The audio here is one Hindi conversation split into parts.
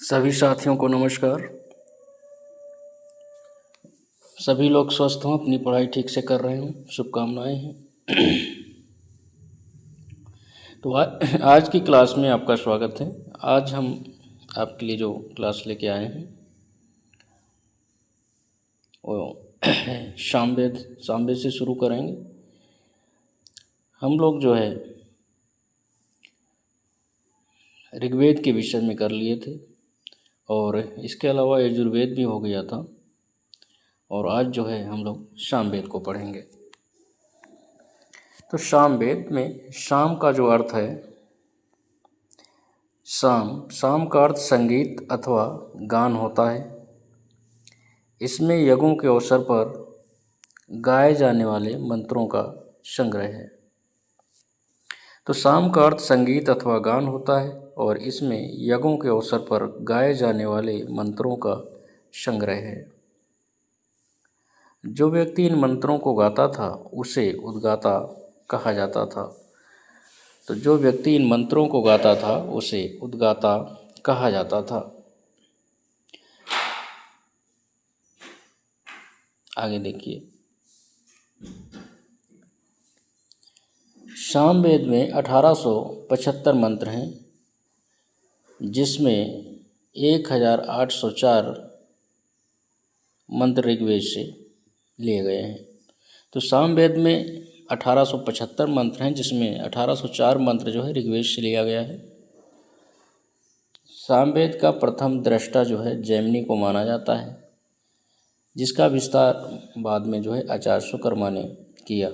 सभी साथियों को नमस्कार। सभी लोग स्वस्थ हों, अपनी पढ़ाई ठीक से कर रहे हों, शुभकामनाएं हैं। तो आज की क्लास में आपका स्वागत है। आज हम आपके लिए जो क्लास लेके आए हैं वो सामवेद से शुरू करेंगे। हम लोग जो है ऋग्वेद के विषय में कर लिए थे और इसके अलावा यजुर्वेद भी हो गया था, और आज जो है हम लोग सामवेद को पढ़ेंगे। तो सामवेद में शाम का जो अर्थ है, शाम का अर्थ संगीत अथवा गान होता है। इसमें यज्ञों के अवसर पर गाए जाने वाले मंत्रों का संग्रह है। तो शाम का अर्थ संगीत अथवा गान होता है और इसमें यज्ञों के अवसर पर गाए जाने वाले मंत्रों का संग्रह है। जो व्यक्ति इन मंत्रों को गाता था उसे उद्गाता कहा जाता था। तो जो व्यक्ति इन मंत्रों को गाता था उसे उद्गाता कहा जाता था। आगे देखिए, सामवेद में 1875 मंत्र हैं, जिसमें 1804 मंत्र ऋग्वेद से लिए गए हैं। तो सामवेद में 1875 मंत्र हैं, जिसमें 1804 मंत्र जो है ऋग्वेद से लिया गया है। सामवेद का प्रथम दृष्टा जो है जैमिनी को माना जाता है, जिसका विस्तार बाद में जो है आचार्य शुकर्मा ने किया।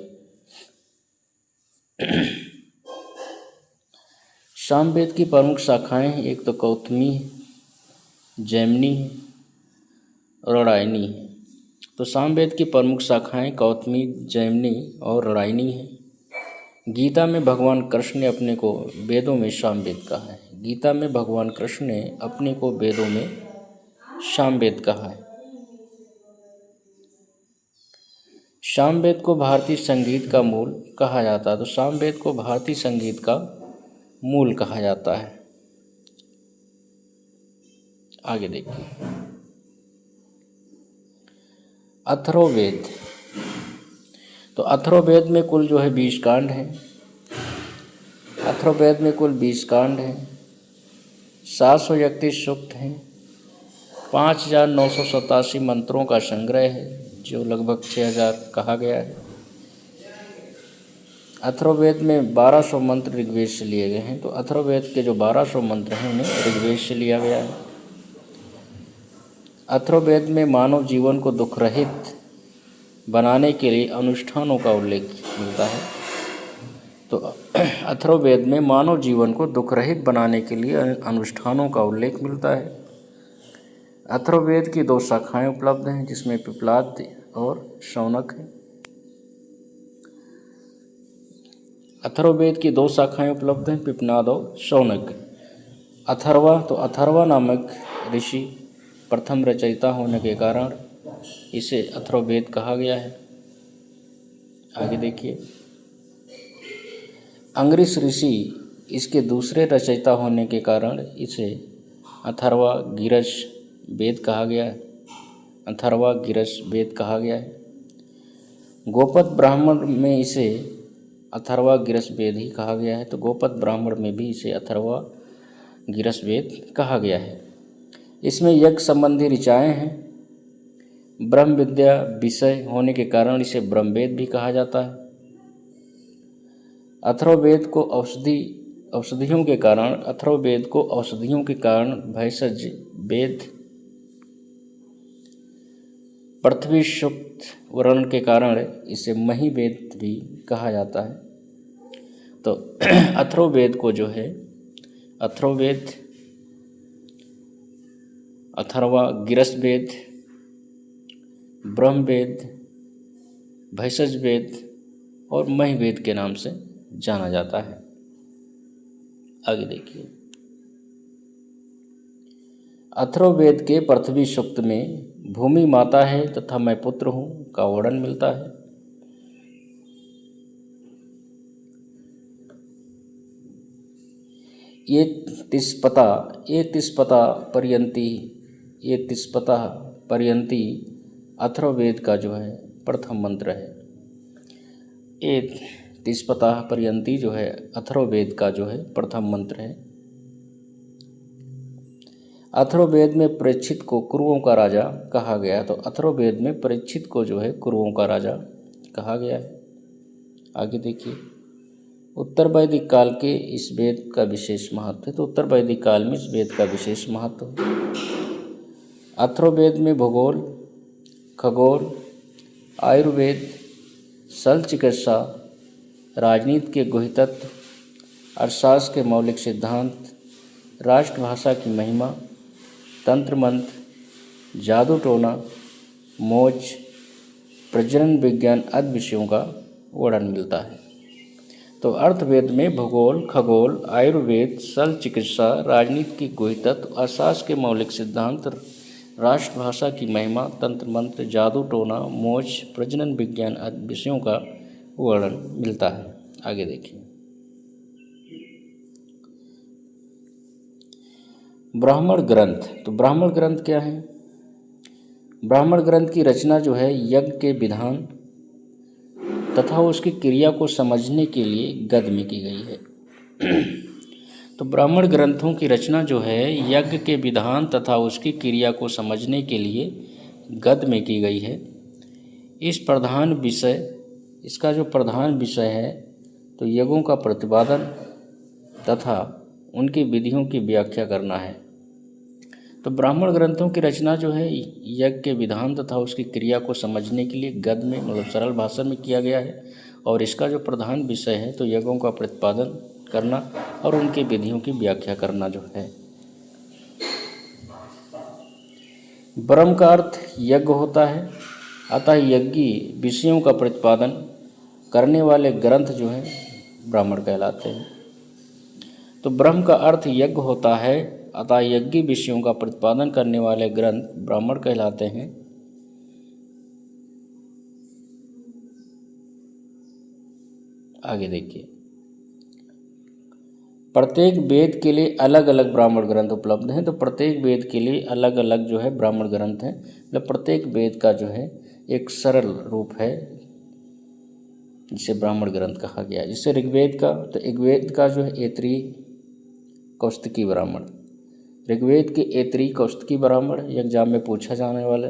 सामवेद की प्रमुख शाखाएं हैं, एक तो गौतमी, जैमिनी और रणायनी है। तो सामवेद की प्रमुख शाखाएं गौतमी, जैमिनी और रणायनी हैं। गीता में भगवान कृष्ण ने अपने को वेदों में सामवेद कहा है। गीता में भगवान कृष्ण ने अपने को वेदों में सामवेद कहा है। सामवेद को भारतीय संगीत का मूल कहा जाता है। तो सामवेद को भारतीय संगीत का मूल कहा जाता है। आगे देखिए, अथर्ववेद। तो अथर्ववेद में कुल जो है 20 कांड हैं। अथर्ववेद में कुल 20 कांड हैं, 731 सूक्त हैं, 5987 मंत्रों का संग्रह है, जो लगभग 6000 कहा गया है। अथर्ववेद में 1200 मंत्र ऋग्वेद से लिए गए हैं। तो अथर्ववेद के जो 1200 मंत्र हैं उन्हें ऋग्वेद से लिया गया है। अथर्ववेद में मानव जीवन को दुख रहित बनाने के लिए अनुष्ठानों का उल्लेख मिलता है। तो अथर्ववेद में मानव जीवन को दुख रहित बनाने के लिए अनुष्ठानों का उल्लेख मिलता है। अथर्ववेद की 2 शाखाएं उपलब्ध हैं, जिसमें पिप्लाद और शौनक है। अथर्ववेद की 2 शाखाएं उपलब्ध हैं, पिप्लाद और शौनक। अथर्वा, तो अथर्वा नामक ऋषि प्रथम रचयिता होने के कारण इसे अथर्ववेद कहा गया है। आगे देखिए, अंगरीष ऋषि इसके दूसरे रचयिता होने के कारण इसे अथर्वा गिरस वेद कहा गया है। अथर्वा गिरस वेद कहा गया है। गोपद ब्राह्मण में इसे अथर्वा गिरस वेद ही कहा गया है। तो गोपद ब्राह्मण में भी इसे अथर्वा गिरस वेद कहा गया है। इसमें यज्ञ संबंधी ऋचाएँ हैं। ब्रह्म विद्या विषय होने के कारण इसे ब्रह्मवेद भी कहा जाता है। अथर्ववेद को औषधियों के कारण भैषज वेद, पृथ्वी सूक्त वर्ण के कारण इसे मही वेद भी कहा जाता है। तो अथर्ववेद को जो है अथर्ववेद, अथर्वा गिरस वेद, ब्रह्मवेद, भैषज वेद और मही वेद के नाम से जाना जाता है। आगे देखिए, अथर्ववेद के पृथ्वी सूक्त में भूमि माता है तथा मैं पुत्र हूँ का वर्णन मिलता है। ये तिष्पता पर्यंती, ये तिष्पता पर्यंती अथर्ववेद का जो है प्रथम मंत्र है। ये तिष्पता पर्यंती जो है अथर्ववेद का जो है प्रथम मंत्र है। अथर्ववेद में परीक्षित को कुरुओं का राजा कहा गया, तो अथर्ववेद में परीक्षित को जो है कुरुओं का राजा कहा गया है। आगे देखिए, उत्तर वैदिक काल के इस वेद का विशेष महत्व है, तो उत्तर वैदिक काल में इस वेद का विशेष महत्व है। अथर्ववेद में भूगोल, खगोल, आयुर्वेद, शल्य चिकित्सा, राजनीति के गुह्य तत्व, अर्थशास्त्र के मौलिक सिद्धांत, राष्ट्रभाषा की महिमा, तंत्र मंत्र, जादू टोना, मोच, प्रजनन विज्ञान आदि विषयों का वर्णन मिलता है। तो अर्थवेद में भूगोल, खगोल, आयुर्वेद, शल्य चिकित्सा, राजनीति की गुह्य तत्व, अर्थशास्त्र के मौलिक सिद्धांत, राष्ट्रभाषा की महिमा, तंत्र मंत्र, जादू टोना, मोच, प्रजनन विज्ञान आदि विषयों का वर्णन मिलता है। आगे देखिए, ब्राह्मण ग्रंथ। तो ब्राह्मण ग्रंथ क्या है? ब्राह्मण ग्रंथ की रचना जो है यज्ञ के विधान तथा उसकी क्रिया को समझने के लिए गद्य में की गई है। तो ब्राह्मण ग्रंथों की रचना जो है यज्ञ के विधान तथा उसकी क्रिया को समझने के लिए गद्य में की गई है। इसका जो प्रधान विषय है तो यज्ञों का प्रतिपादन तथा उनकी विधियों की व्याख्या करना है। तो ब्राह्मण ग्रंथों की रचना जो है यज्ञ के विधान तथा उसकी क्रिया को समझने के लिए गद्य में मतलब सरल भाषा में किया गया है, और इसका जो प्रधान विषय है तो यज्ञों का प्रतिपादन करना और उनकी विधियों की व्याख्या करना जो है। ब्रह्म का अर्थ यज्ञ होता है, अतः यज्ञी विषयों का प्रतिपादन करने वाले ग्रंथ जो हैं ब्राह्मण कहलाते हैं। तो ब्रह्म का अर्थ यज्ञ होता है, अतः यज्ञी विषयों का प्रतिपादन करने वाले ग्रंथ ब्राह्मण कहलाते हैं। आगे देखिए, प्रत्येक वेद के लिए अलग अलग ब्राह्मण ग्रंथ उपलब्ध हैं। तो प्रत्येक वेद के लिए अलग अलग जो है ब्राह्मण ग्रंथ हैं। मतलब प्रत्येक वेद का जो है एक सरल रूप है जिसे ब्राह्मण ग्रंथ कहा गया है। जिससे ऋग्वेद का, तो ऋग्वेद का जो है ऐतरेय कौस्तुकी ब्राह्मण, ऋग्वेद के ऐतरेय कौस्तुकी ब्राह्मण एग्जाम में पूछा जाने वाला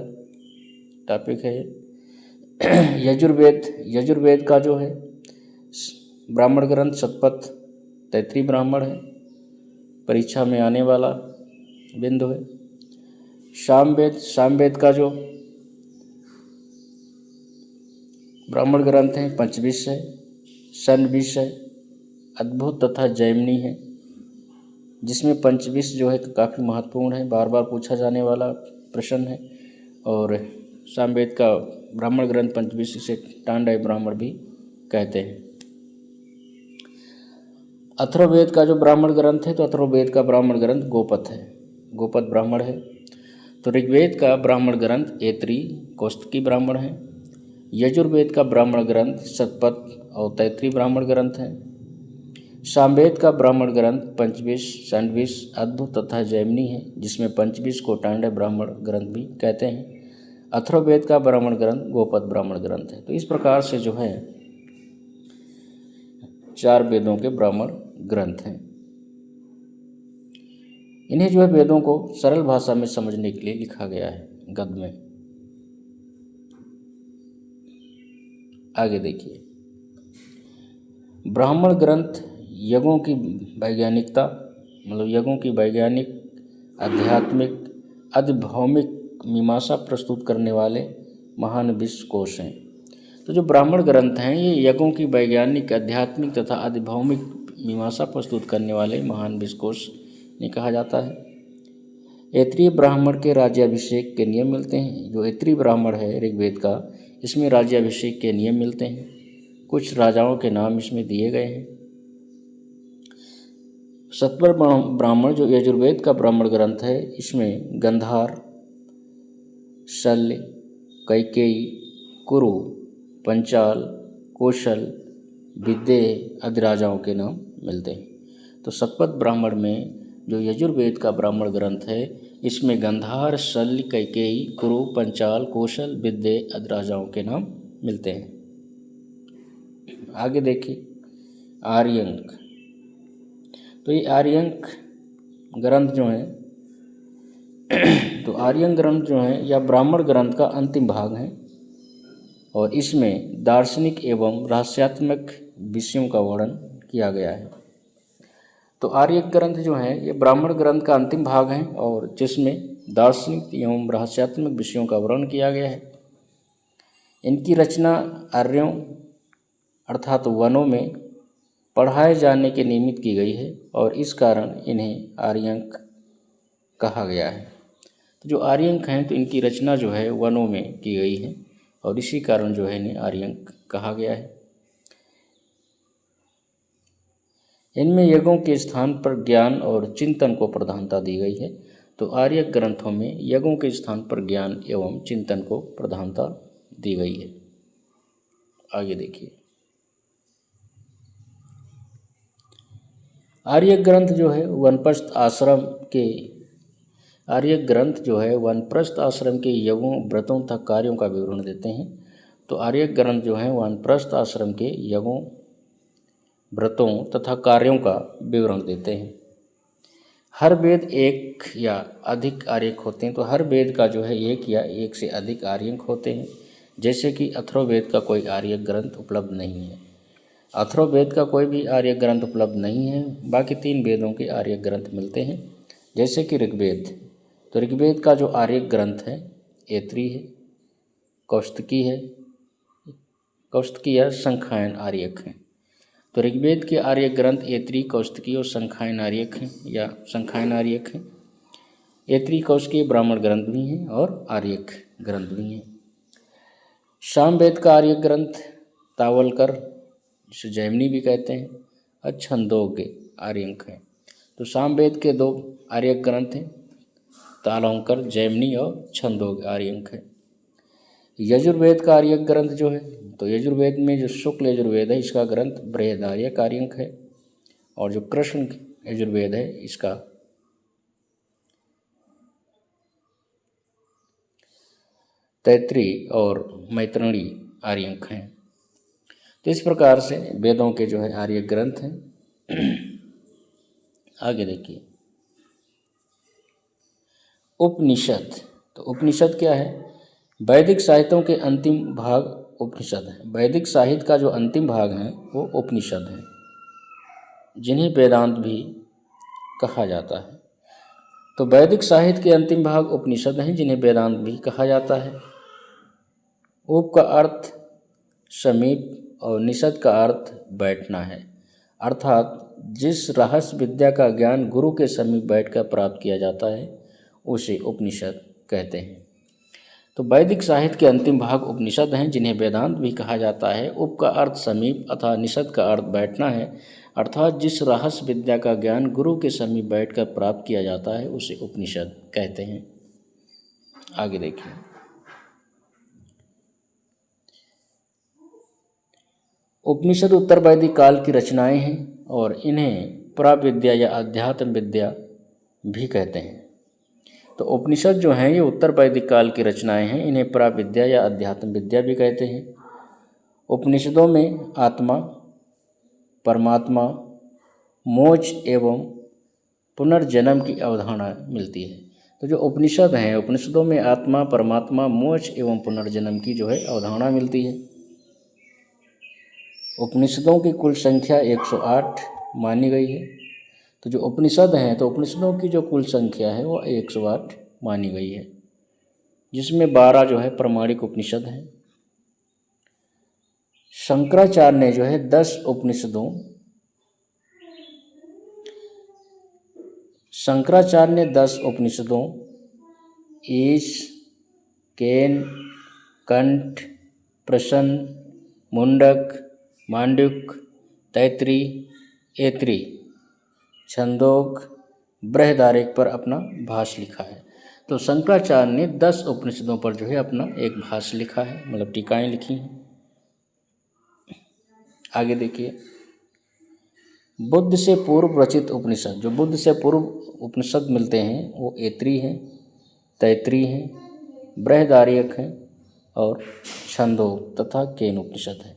टॉपिक है। यजुर्वेद का जो है ब्राह्मण ग्रंथ शतपथ तैतरीय ब्राह्मण है, परीक्षा में आने वाला बिंदु है। सामवेद का जो ब्राह्मण ग्रंथ है पंचविश है, षण्विश है, अद्भुत तथा जैमिनी है, जिसमें पंचविश जो है काफ़ी महत्वपूर्ण है, बार बार पूछा जाने वाला प्रश्न है। और सामवेद का ब्राह्मण ग्रंथ पंचविश, इसे टांडव ब्राह्मण भी कहते हैं। अथर्ववेद का जो ब्राह्मण ग्रंथ है तो अथर्ववेद का ब्राह्मण ग्रंथ गोपद है, गोपद ब्राह्मण है। तो ऋग्वेद का ब्राह्मण ग्रंथ ऐतरेय कौस्तुकी ब्राह्मण है। यजुर्वेद का ब्राह्मण ग्रंथ शतपथ और तैतरीय ब्राह्मण ग्रंथ है। सामवेद का ब्राह्मण ग्रंथ पंचविश, षण्विश, अद्भुत तथा जैमिनी है, जिसमें पंचविश को टांडव ब्राह्मण ग्रंथ भी कहते हैं। अथर्ववेद का ब्राह्मण ग्रंथ गोपद ब्राह्मण ग्रंथ है। तो इस प्रकार से जो है 4 वेदों के ब्राह्मण ग्रंथ हैं। इन्हें जो है वेदों को सरल भाषा में समझने के लिए लिखा गया है गद्य में। आगे देखिए, ब्राह्मण ग्रंथ यज्ञों की वैज्ञानिकता, मतलब यज्ञों की वैज्ञानिक, आध्यात्मिक, अधिभौमिक मीमांसा प्रस्तुत करने वाले महान विश्वकोश हैं। तो जो ब्राह्मण ग्रंथ हैं ये यज्ञों की वैज्ञानिक, आध्यात्मिक तथा अधिभौमिक मीमांसा प्रस्तुत करने वाले महान विश्वकोश ने कहा जाता है। ऐतरेय ब्राह्मण के राज्याभिषेक के नियम मिलते हैं। जो ऐतरेय ब्राह्मण है ऋग्वेद का, इसमें राज्याभिषेक के नियम मिलते हैं। कुछ राजाओं के नाम इसमें दिए गए हैं। शतपथ ब्राह्मण जो यजुर्वेद का ब्राह्मण ग्रंथ है, इसमें गंधार, शल्य, कैकेयी, कुरु, पंचाल, कौशल, विदेह आदि राजाओं के नाम मिलते हैं। तो शतपथ ब्राह्मण में जो यजुर्वेद का ब्राह्मण ग्रंथ है, इसमें गंधार, शल्य, कैकेयी, कुरु, पंचाल, कौशल, विद्ये आदि राजाओं के नाम मिलते हैं। आगे देखिए आर्यंक। तो ये आर्यंक ग्रंथ जो है तो आर्यन ग्रंथ जो है या ब्राह्मण ग्रंथ का अंतिम भाग है और इसमें दार्शनिक एवं रहस्यात्मक विषयों का वर्णन किया गया है। तो आर्यन ग्रंथ जो है ये ब्राह्मण ग्रंथ का अंतिम भाग है और जिसमें दार्शनिक एवं रहस्यात्मक विषयों का वर्णन किया गया है। इनकी रचना आर्यों अर्थात वनों में पढ़ाए जाने के निमित्त की गई है और इस कारण इन्हें आर्यंक कहा गया है। तो जो आर्यंक हैं तो इनकी रचना जो है वनों में की गई है और इसी कारण जो है इन्हें आर्यंक कहा गया है। इनमें यज्ञों के स्थान पर ज्ञान और चिंतन को प्रधानता दी गई है। तो आर्यक ग्रंथों में यज्ञों के स्थान पर ज्ञान एवं चिंतन को प्रधानता दी गई है। आगे देखिए आर्यक ग्रंथ जो है वानप्रस्थ आश्रम के यज्ञों, व्रतों तथा कार्यों का विवरण देते हैं। तो आर्यक ग्रंथ जो है वानप्रस्थ आश्रम के यज्ञों, व्रतों तथा कार्यों का विवरण देते हैं। हर वेद एक या अधिक आर्यक होते हैं। तो हर वेद का जो है एक या एक से अधिक आर्यक होते हैं। जैसे कि अथर्ववेद का कोई आर्यक ग्रंथ उपलब्ध नहीं है। अथर्ववेद का कोई भी आर्यक ग्रंथ उपलब्ध नहीं है। बाकी 3 वेदों के आर्यक ग्रंथ मिलते हैं। जैसे कि ऋग्वेद, तो ऋग्वेद का जो आर्यक ग्रंथ है ऐत्री है, कौस्तकी या संखायन आर्यक है। तो ऋग्वेद के आर्यक ग्रंथ ऐत्री, कौस्तकी और संखायन आर्यक हैं या संखायन आर्यक हैं। ऐत्री कौस्तकी ब्राह्मण ग्रंथ भी हैं और आर्यक ग्रंथ भी हैं। सामवेद का आर्यक ग्रंथ तावलकर, जिसे जैमिनी भी कहते हैं, और छंदोग्य आर्यक हैं। तो सामवेद के 2 आर्यक ग्रंथ हैं, तालंकर, जैमिनी और छंदोग्य आर्यक हैं। यजुर्वेद का आर्यक ग्रंथ जो है, तो यजुर्वेद में जो शुक्ल यजुर्वेद है इसका ग्रंथ बृहदारण्यक आर्यक है और जो कृष्ण यजुर्वेद है इसका तैत्तिरीय और मैत्रेयी आर्यक हैं। तो इस प्रकार से वेदों के जो है आर्यक ग्रंथ हैं। आगे देखिए उपनिषद। तो उपनिषद क्या है? वैदिक साहित्यों के अंतिम भाग उपनिषद है। वैदिक साहित्य का जो अंतिम भाग है वो उपनिषद है, जिन्हें वेदांत भी कहा जाता है। तो वैदिक साहित्य के अंतिम भाग उपनिषद हैं, जिन्हें वेदांत भी कहा जाता है। उप का अर्थ समीप और निषद का अर्थ बैठना है, अर्थात जिस रहस्य विद्या का ज्ञान गुरु के समीप बैठकर प्राप्त किया जाता है उसे उपनिषद कहते हैं। तो वैदिक साहित्य के अंतिम भाग उपनिषद हैं, जिन्हें वेदांत भी कहा जाता है। उप का अर्थ समीप अथवा निषद का अर्थ बैठना है, अर्थात जिस रहस्य विद्या का ज्ञान गुरु के समीप बैठकर प्राप्त किया जाता है उसे उपनिषद कहते हैं। आगे देखिए उपनिषद उत्तर वैदिक काल की रचनाएं हैं और इन्हें प्राविद्या या अध्यात्म विद्या भी कहते हैं। तो उपनिषद जो हैं ये उत्तर वैदिक काल की रचनाएं हैं, इन्हें प्राविद्या या अध्यात्म विद्या भी कहते हैं। उपनिषदों में आत्मा, परमात्मा, मोक्ष एवं पुनर्जन्म की अवधारणा मिलती है। तो जो उपनिषद हैं, उपनिषदों में आत्मा, परमात्मा, मोक्ष एवं पुनर्जन्म की जो है अवधारणा मिलती है। उपनिषदों की कुल संख्या 108 मानी गई है। तो जो उपनिषद हैं, तो उपनिषदों की जो कुल संख्या है वो 108 मानी गई है, जिसमें 12 जो है प्रमाणिक उपनिषद हैं। शंकराचार्य ने जो है 10 उपनिषदों ईश, केन, कंठ, प्रश्न, मुंडक, मांडुक्य, तैत्तिरीय, ऐत्रीय, छंदोग्य, बृहदारण्यक पर अपना भाष्य लिखा है। तो शंकराचार्य ने 10 उपनिषदों पर जो है अपना एक भाष्य लिखा है, मतलब टीकाएं लिखी हैं। आगे देखिए बुद्ध से पूर्व रचित उपनिषद, जो बुद्ध से पूर्व उपनिषद मिलते हैं वो ऐत्री हैं, तैतरी हैं, बृहदारण्यक हैं और छंदोक तथा केन उपनिषद है।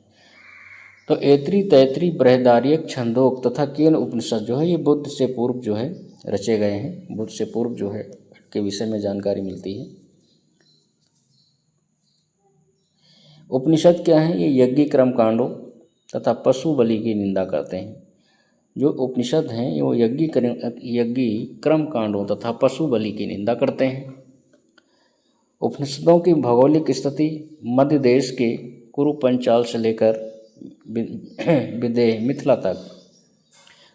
तो ऐत्री, तैतरी, बृहदारण्यक, छंदोक तथा केन उपनिषद जो है ये बुद्ध से पूर्व जो है रचे गए हैं। बुद्ध से पूर्व जो है के विषय में जानकारी मिलती है। उपनिषद क्या है? ये यज्ञ कर्म कांडों तथा पशु बलि की निंदा करते हैं। जो उपनिषद हैं वो यज्ञ कर्म कांडों तथा पशु बलि की निंदा करते हैं। उपनिषदों की भौगोलिक स्थिति मध्य देश के कुरु पंचाल से लेकर विदेह मिथिला तक।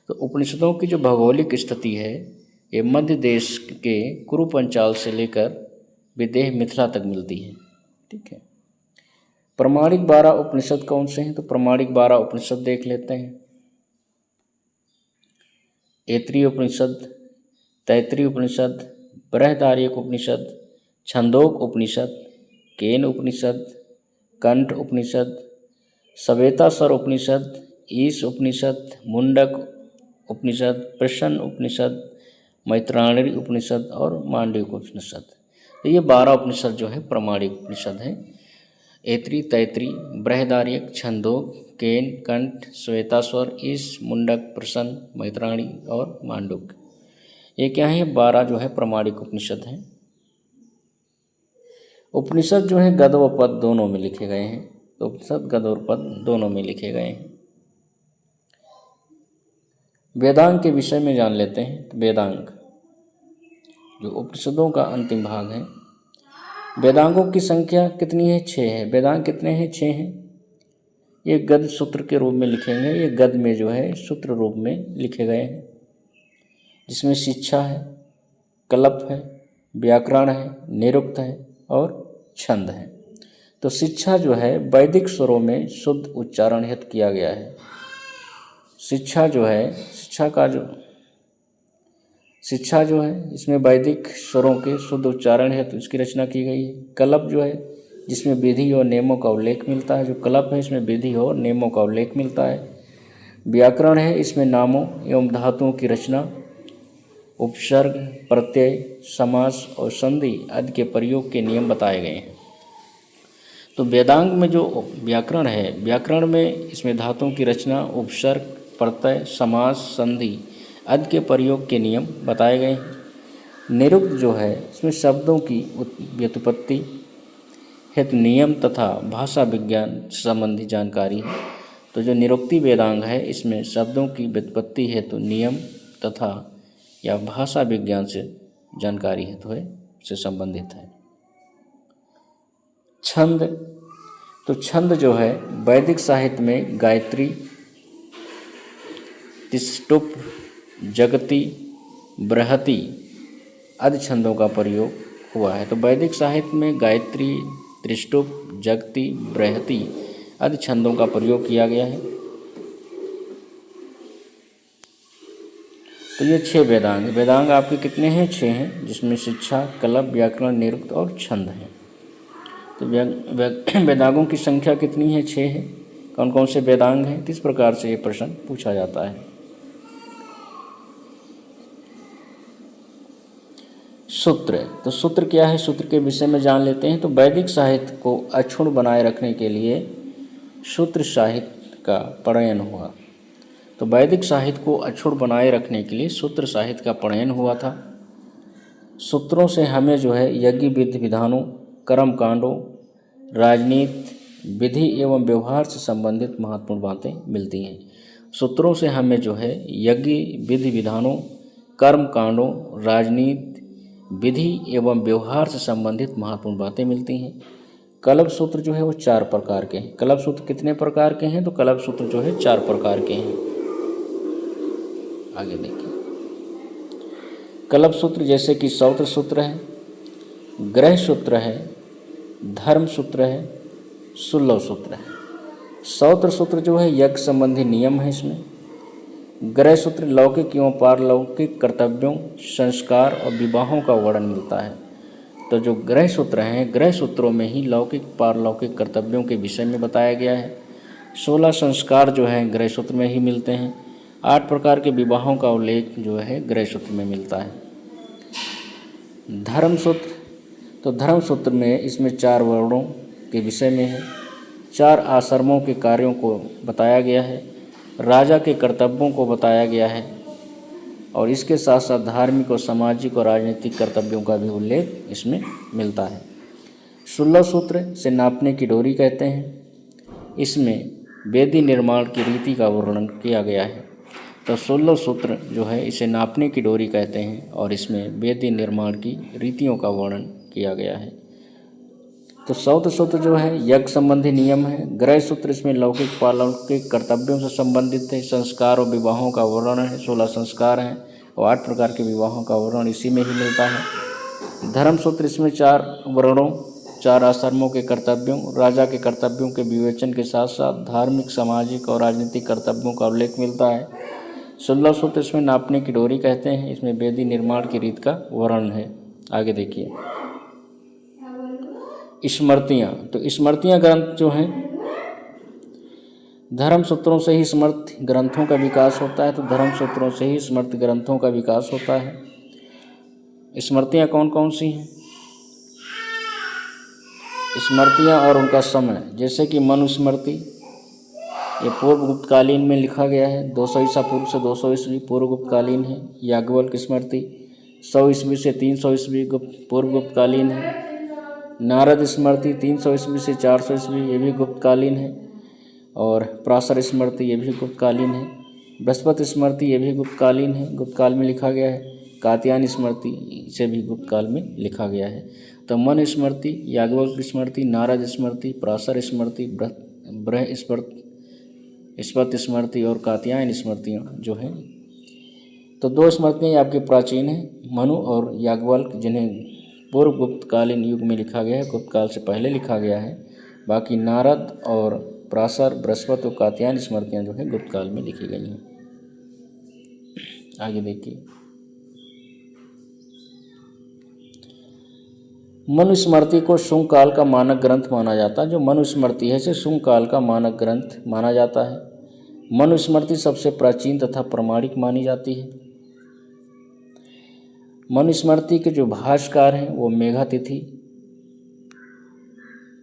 तो उपनिषदों की जो भौगोलिक स्थिति है ये मध्य देश के कुरु पंचाल से लेकर विदेह मिथिला तक मिलती है। ठीक है। प्रमाणिक 12 उपनिषद कौन से हैं? तो प्रमाणिक 12 उपनिषद देख लेते हैं। ऐत्रीय उपनिषद, तैत्रीय उपनिषद, बृहदारण्यक उपनिषद, छंदोक उपनिषद, केन उपनिषद, कंठ उपनिषद, श्वेताश्वर उपनिषद, ईश उपनिषद, मुंडक उपनिषद, प्रश्न उपनिषद, मैत्रायणी उपनिषद और मांडव्य उपनिषद। तो ये 12 उपनिषद जो है प्रमाणिक उपनिषद हैं। ऐत्री, तैतरी, बृहदारण्यक, छंदोक, केन, कंठ, श्वेताश्वर, ईश, मुंडक, प्रश्न, मैत्रायणी और मांडव्य, ये क्या है? 12 जो है प्रमाणिक उपनिषद हैं। उपनिषद जो है गद्य व पद दोनों में लिखे गए हैं। तो उपनिषद गद्य और पद दोनों में लिखे गए हैं। वेदांग के विषय में जान लेते हैं। तो वेदांग जो उपनिषदों का अंतिम भाग है। वेदांगों की संख्या कितनी है? 6 है। वेदांग कितने हैं? 6 हैं। ये गद्य सूत्र के रूप में लिखेंगे। ये गद्य में जो है सूत्र रूप में लिखे गए हैं, जिसमें शिक्षा है, कल्प है, व्याकरण है, निरुक्त है और छंद है। तो शिक्षा जो है वैदिक स्वरों में शुद्ध उच्चारण हेतु किया गया है। शिक्षा जो है शिक्षा जो है इसमें वैदिक स्वरों के शुद्ध उच्चारण हेतु इसकी रचना की गई है। कल्प जो है जिसमें विधि और नियमों का उल्लेख मिलता है। जो कल्प है इसमें विधि और नियमों का उल्लेख मिलता है। व्याकरण है इसमें नामों एवं धातुओं की रचना, उपसर्ग, प्रत्यय, समास और संधि आदि के प्रयोग के नियम बताए गए हैं। तो वेदांग में जो व्याकरण है, व्याकरण में इसमें धातुओं की रचना, उपसर्ग, प्रत्यय, समास, संधि आदि के प्रयोग के नियम बताए गए हैं। निरुक्त जो है इसमें शब्दों की व्युत्पत्ति हेतु नियम तथा भाषा विज्ञान संबंधी जानकारी है। तो जो निरुक्ति वेदांग है इसमें शब्दों की व्युत्पत्ति हेतु नियम तथा या भाषा विज्ञान से जानकारी हेतु है, से संबंधित है। छंद, तो छंद जो है वैदिक साहित्य में गायत्री, तिष्टुप, जगति, बृहति आदि छंदों का प्रयोग हुआ है। तो वैदिक साहित्य में गायत्री, त्रिष्टुप, जगति, बृहति आदि छंदों का प्रयोग किया गया है। तो ये 6 वेदांग। वेदांग आपके कितने हैं? 6 हैं, जिसमें शिक्षा, कल्प, व्याकरण, निरुक्त और छंद हैं। तो वेदांगों की संख्या कितनी है? 6 है। कौन कौन से वेदांग हैं? किस प्रकार से ये प्रश्न पूछा जाता है। सूत्र, तो सूत्र क्या है? सूत्र के विषय में जान लेते हैं। तो वैदिक साहित्य को अक्षुण्ण बनाए रखने के लिए सूत्र साहित्य का प्रणयन हुआ। तो वैदिक साहित्य को अक्षुण्ण बनाए रखने के लिए सूत्र साहित्य का प्रणयन हुआ था। सूत्रों से हमें जो है यज्ञ विधि विधानों, कर्म कांडों, राजनीति, विधि एवं व्यवहार से संबंधित महत्वपूर्ण बातें मिलती हैं। सूत्रों से हमें जो है यज्ञ विधि विधानों, कर्म कांडों, राजनीति, विधि एवं व्यवहार से संबंधित महत्वपूर्ण बातें मिलती हैं। कल्प सूत्र जो है वो 4 प्रकार के हैं। कल्प सूत्र कितने प्रकार के हैं? तो कल्प सूत्र जो है 4 प्रकार के हैं। आगे देखिए, कल्प सूत्र जैसे कि सौत्र सूत्र है, ग्रह सूत्र है, धर्म सूत्र है, सुलभ सूत्र है। सौत्र सूत्र जो है यज्ञ संबंधी नियम है इसमें। ग्रह सूत्र लौकिक एवं पारलौकिक कर्तव्यों, संस्कार और विवाहों का वर्णन मिलता है। तो जो ग्रह सूत्र हैं, ग्रह सूत्रों में ही लौकिक पारलौकिक कर्तव्यों के विषय में बताया गया है। 16 संस्कार जो हैं ग्रह सूत्र में ही मिलते हैं। 8 प्रकार के विवाहों का उल्लेख जो है गृह सूत्र में मिलता है। धर्म सूत्र, तो धर्म सूत्र में इसमें 4 वर्णों के विषय में है, 4 आश्रमों के कार्यों को बताया गया है, राजा के कर्तव्यों को बताया गया है और इसके साथ साथ धार्मिक और सामाजिक और राजनीतिक कर्तव्यों का भी उल्लेख इसमें मिलता है। 16 सूत्र से नापने की डोरी कहते हैं। इसमें वेदी निर्माण की रीति का वर्णन किया गया है। तो 16 सूत्र जो है इसे नापने की डोरी कहते हैं और इसमें वेदी निर्माण की रीतियों का वर्णन किया गया है। तो 14 सूत्र जो है यज्ञ संबंधी नियम है। गृह सूत्र इसमें लौकिक पालौकिक कर्तव्यों से संबंधित है। संस्कार और विवाहों का वर्णन है, 16 संस्कार हैं और 8 प्रकार के विवाहों का वर्णन इसी में ही मिलता है। धर्म सूत्र इसमें 4 वर्णों, 4 आश्रमों के कर्तव्यों, राजा के कर्तव्यों के विवेचन के साथ साथ धार्मिक, सामाजिक और राजनीतिक कर्तव्यों का उल्लेख मिलता है। 16 सूत्र इसमें नापने की डोरी कहते हैं। इसमें वेदी निर्माण की रीत का वर्णन है। आगे देखिए स्मृतियाँ, तो स्मृतियाँ ग्रंथ जो हैं धर्म सूत्रों से ही स्मृति ग्रंथों का विकास होता है। तो धर्म सूत्रों से ही स्मृति ग्रंथों का विकास होता है। स्मृतियाँ कौन कौन सी हैं? स्मृतियाँ और उनका समय, जैसे कि मनुस्मृति, ये पूर्व गुप्तकालीन में लिखा गया है, 200 ईसा पूर्व से 200 ईस्वी पूर्व गुप्तकालीन है। याज्ञवल्क्य स्मृति 100 ईस्वी से 300 ईस्वी पूर्व गुप्तकालीन है। नारद स्मृति 300 ईस्वी से 400 ईस्वी, ये भी गुप्तकालीन है। और पराशर स्मृति ये भी गुप्तकालीन है। बृहस्पति स्मृति ये भी गुप्तकालीन है, गुप्तकाल में लिखा गया है। कात्यायन स्मृति इसे भी गुप्तकाल में लिखा गया है। तो मन स्मृति, याज्ञवल्क्य स्मृति, नारद स्मृति, पराशर स्मृति, बृहस्पति स्मृति और कात्यायन स्मृतियाँ जो हैं, तो 2 स्मृतियाँ आपकी प्राचीन हैं, मनु और याज्ञवल्क्य, जिन्हें पूर्व गुप्तकालीन युग में लिखा गया है, गुप्तकाल से पहले लिखा गया है। बाकी नारद और पराशर, बृहस्पति और कात्यायन स्मृतियाँ जो है गुप्तकाल में लिखी गई हैं। आगे देखिए मनुस्मृति को शुंग काल का मानक ग्रंथ माना जाता है। जो मनुस्मृति है इसे शुंग काल का मानक ग्रंथ माना जाता है। मनुस्मृति सबसे प्राचीन तथा प्रमाणिक मानी जाती है। मनुस्मृति के जो भाष्यकार हैं वो मेघातिथि,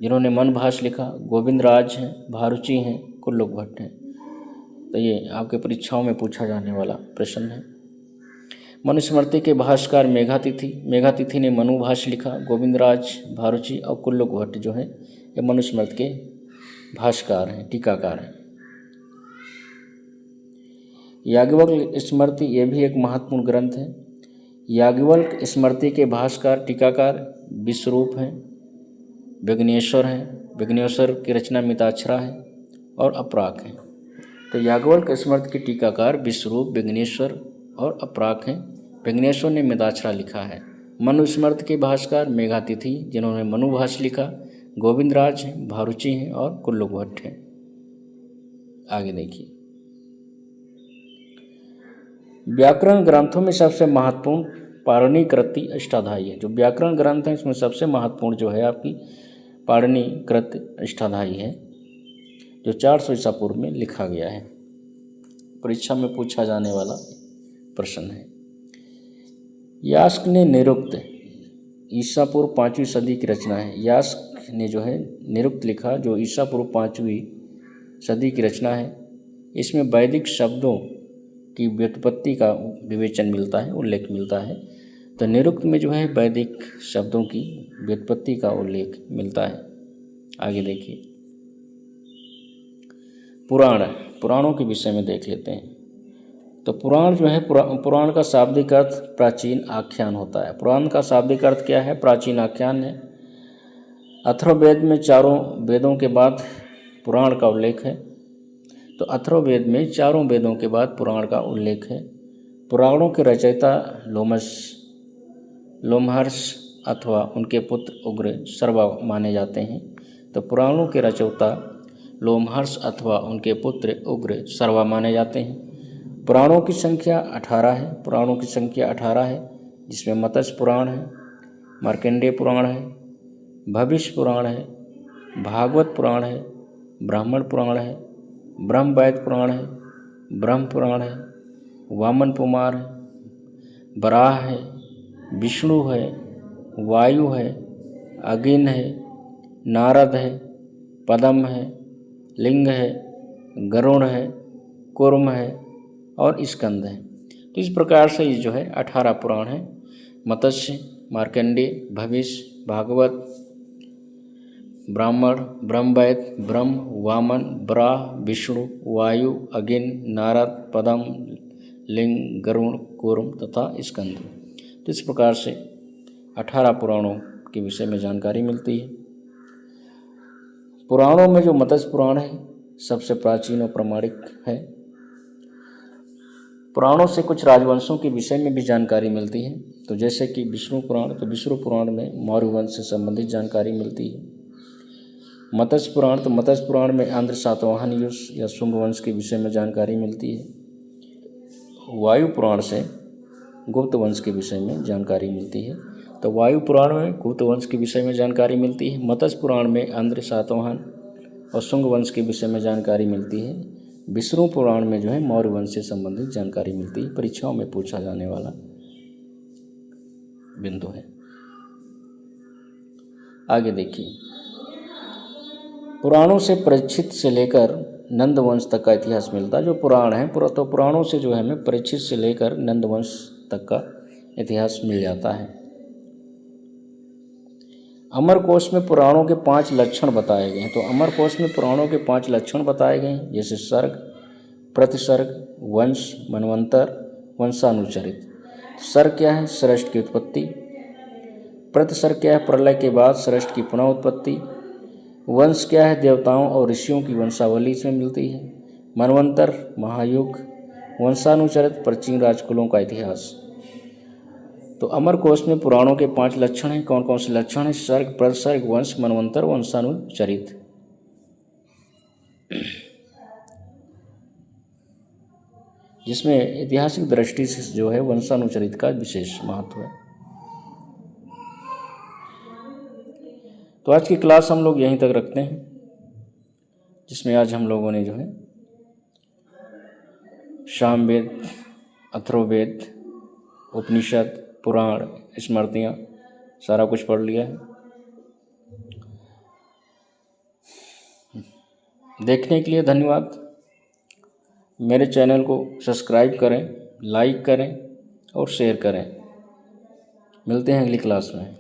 जिन्होंने मन भाष्य लिखा, गोविंदराज हैं, भारुचि हैं, कुल्लुक भट्ट हैं। तो ये आपके परीक्षाओं में पूछा जाने वाला प्रश्न है। मनुस्मृति के भाष्यकार मेघातिथि ने मनु भाष्य लिखा। गोविंदराज, भारुचि और कुल्लुक भट्ट जो हैं ये मनुस्मृति के भाष्यकार हैं, टीकाकार हैं। याज्ञवल्क्य स्मृति ये भी एक महत्वपूर्ण ग्रंथ है। याज्ञवल्क्य स्मृति के भाष्यकार टीकाकार विश्वरूप हैं, विघ्नेश्वर हैं। विघ्नेश्वर की रचना मिताक्षरा है और अपराक है। तो याज्ञवल्क्य स्मृति के टीकाकार विश्वरूप, विघ्नेश्वर और अपराक हैं। विघ्नेश्वर ने मिताक्षरा लिखा है। मनुस्मृति के भाष्यकार मेघातिथि, जिन्होंने मनु भाष्य लिखा, गोविंदराज हैं, भारुचि हैं और कुल्लुक भट्ट हैं। आगे देखिए व्याकरण ग्रंथों में सबसे महत्वपूर्ण पाणिनि कृति अष्टाध्यायी है। जो व्याकरण ग्रंथ है इसमें सबसे महत्वपूर्ण जो है आपकी पाणिनि कृति अष्टाध्यायी है, जो 400 ईसा पूर्व में लिखा गया है। परीक्षा में पूछा जाने वाला प्रश्न है। यास्क ने निरुक्त, ईसा पूर्व 5वीं सदी की रचना है। यास्क ने जो है निरुक्त लिखा, जो ईसा पूर्व 5वीं सदी की रचना है। इसमें वैदिक शब्दों की व्युत्पत्ति का विवेचन मिलता है, उल्लेख मिलता है। तो निरुक्त में जो है वैदिक शब्दों की व्युत्पत्ति का उल्लेख मिलता है। आगे देखिए पुराणों के विषय में देख लेते हैं। तो पुराण जो है पुराण का शाब्दिक अर्थ प्राचीन आख्यान होता है। पुराण का शाब्दिक अर्थ क्या है? प्राचीन आख्यान है। अथर्ववेद में 4 वेदों के बाद पुराण का उल्लेख है। तो अथर्ववेद में 4 वेदों के बाद पुराण का उल्लेख है। पुराणों के रचयिता लोमहर्ष अथवा उनके पुत्र उग्र सर्वा माने जाते हैं। तो पुराणों के रचयिता लोमहर्ष अथवा उनके पुत्र उग्र सर्वा माने जाते हैं। पुराणों की संख्या 18 है। जिसमें मत्स्य पुराण है, मार्कंडेय पुराण है, भविष्य पुराण है, भागवत पुराण है, ब्राह्मण पुराण है, ब्रह्मवैवर्त पुराण है, ब्रह्म पुराण है, वामन पुमार है, वराह है, विष्णु है, वायु है, अग्नि है, नारद है, पद्म है, लिंग है, गरुड़ है, कूर्म है और स्कंद है। तो इस प्रकार से ये जो है 18 पुराण है। मत्स्य, मार्कंडेय, भविष्य, भागवत, ब्राह्मण, ब्रह्मवैद, ब्रह्म, वामन, वराह, विष्णु, वायु, अग्नि, नारद, पद्म, लिंग, गरुड़, कूर्म तथा स्कंद। तो इस प्रकार से 18 पुराणों के विषय में जानकारी मिलती है। पुराणों में जो मत्स्य पुराण है सबसे प्राचीन और प्रामाणिक है। पुराणों से कुछ राजवंशों के विषय में भी जानकारी मिलती है। तो जैसे कि विष्णु पुराण, तो विष्णु पुराण में मौर्य वंश से संबंधित जानकारी मिलती है। मत्स्य पुराण, तो मत्स्य पुराण में आंध्र सातवाहन युग या शुंग वंश के विषय में जानकारी मिलती है। वायु पुराण से गुप्त वंश के विषय में जानकारी मिलती है। तो वायु पुराण में गुप्त वंश के विषय में जानकारी मिलती है। मत्स्य पुराण में आंध्र सातवाहन और शुंग वंश के विषय में जानकारी मिलती है। विष्णु पुराण में जो है मौर्य वंश से संबंधित जानकारी मिलती है। परीक्षाओं में पूछा जाने वाला बिंदु है। आगे देखिए, पुराणों से परीक्षित से लेकर नंद वंश तक का इतिहास मिलता है। जो पुराण है तो पुराणों से जो है हमें परीक्षित से लेकर नंद वंश तक का इतिहास मिल जाता है। अमरकोश में पुराणों के 5 लक्षण बताए गए हैं। तो अमरकोश में पुराणों के 5 लक्षण बताए गए हैं, जैसे सर्ग, प्रतिसर्ग, वंश, मनवंतर, वंशानुचरित। सर्ग क्या है? सृष्टि की उत्पत्ति। प्रतिसर्ग क्या है? प्रलय के बाद सृष्टि की पुनः उत्पत्ति। वंश क्या है? देवताओं और ऋषियों की वंशावली इसमें मिलती है। मनवंतर, महायुग। वंशानुचरित, प्राचीन राजकुलों का इतिहास। तो अमरकोश में पुराणों के 5 लक्षण हैं। कौन कौन से लक्षण हैं? सर्ग, प्रतिसर्ग, वंश, मनवंतर, वंशानुचरित। जिसमें ऐतिहासिक दृष्टि से जो है वंशानुचरित का विशेष महत्व है। तो आज की क्लास हम लोग यहीं तक रखते हैं, जिसमें आज हम लोगों ने जो है सामवेद, अथर्ववेद, उपनिषद, पुराण, स्मृतियाँ सारा कुछ पढ़ लिया है। देखने के लिए धन्यवाद। मेरे चैनल को सब्सक्राइब करें, लाइक करें और शेयर करें। मिलते हैं अगली क्लास में।